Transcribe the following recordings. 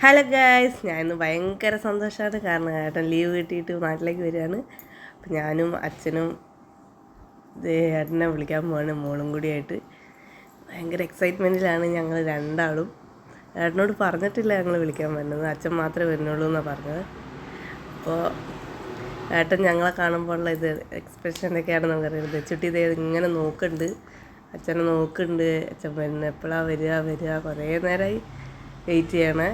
Hello guys, ഞാൻ ഇന്ന് ഭയങ്കര സന്തോഷമാണ്. കാരണം ഏട്ടൻ ലീവ് കിട്ടിയിട്ട് നാട്ടിലേക്ക് വരികയാണ്. അപ്പം ഞാനും അച്ഛനും ഏട്ടനെ വിളിക്കാൻ പോവാണ്, മോളും കൂടിയായിട്ട്. ഭയങ്കര എക്സൈറ്റ്മെൻറ്റിലാണ് ഞങ്ങൾ രണ്ടാളും. ഏട്ടനോട് പറഞ്ഞിട്ടില്ല ഞങ്ങൾ വിളിക്കാൻ വരുന്നത്, അച്ഛൻ മാത്രമേ വരുന്നുള്ളൂ എന്നാണ് പറഞ്ഞത്. അപ്പോൾ ഏട്ടൻ ഞങ്ങളെ കാണുമ്പോൾ ഉള്ള ഇത് എക്സ്പ്രഷൻ എന്തൊക്കെയാണ് നമുക്കറിയാം. ദച്ചുട്ടി ഇത് ഇങ്ങനെ നോക്കുന്നുണ്ട്, അച്ഛനെ നോക്കുന്നുണ്ട്. അച്ഛൻ വരുന്നത് എപ്പോഴാണ് വരിക കുറേ നേരമായി വെയിറ്റ് ചെയ്യണേ.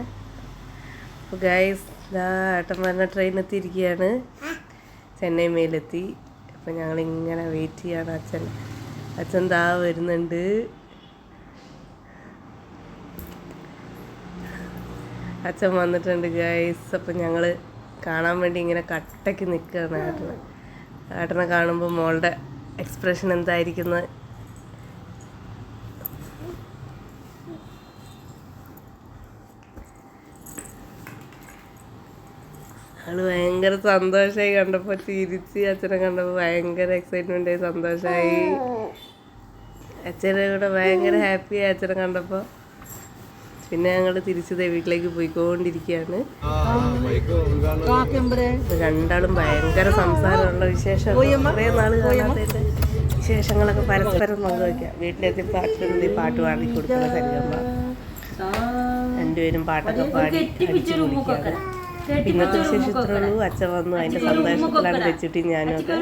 അപ്പോൾ ഗൈസ്, ഏട്ടൻ വരുന്ന ട്രെയിനെത്തിയിരിക്കുകയാണ്. ചെന്നൈ മേലെത്തി. അപ്പോൾ ഞങ്ങളിങ്ങനെ വെയിറ്റ് ചെയ്യാണ്. അച്ഛൻ ദാ വരുന്നുണ്ട്. അച്ഛൻ വന്നിട്ടുണ്ട് ഗൈസ്. അപ്പം ഞങ്ങൾ കാണാൻ വേണ്ടി ഇങ്ങനെ കട്ടയ്ക്ക് നിൽക്കുകയാണ്. ഏട്ടനെ കാണുമ്പോൾ മോളുടെ എക്സ്പ്രഷൻ എന്തായിരിക്കുന്നത്. ആള് ഭയങ്കര സന്തോഷമായി കണ്ടപ്പോൾ, ചിരിച്ച് അച്ഛനെ കണ്ടപ്പോൾ ഭയങ്കര എക്സൈറ്റ്മെൻ്റ് ആയി, സന്തോഷമായി. അച്ഛനെ കൂടെ ഭയങ്കര ഹാപ്പിയായി അച്ഛനെ കണ്ടപ്പോൾ. പിന്നെ ഞങ്ങൾ തിരിച്ചത് വീട്ടിലേക്ക് പോയിക്കൊണ്ടിരിക്കുകയാണ്. രണ്ടാളും ഭയങ്കര സംസാരമുള്ള വിശേഷം, കുറേ നാൾ കാണാത്തതിൻ്റെ വിശേഷങ്ങളൊക്കെ പരസ്പരം പങ്കുവയ്ക്കാം. വീട്ടിലെത്തി പാട്ട് പാടി കൊടുക്കുന്ന സരിഗമ്മ. രണ്ടുപേരും പാട്ടൊക്കെ പാടി അടിച്ചു കുടിക്കുകയാണ്. ഇന്നത്തെ വിശേഷം ഇത്രേ ഉള്ളൂ. അച്ഛൻ വന്നു, അതിൻ്റെ സന്തോഷത്തിലാണ് വെച്ചിട്ട് ഞാനും ഒക്കെ.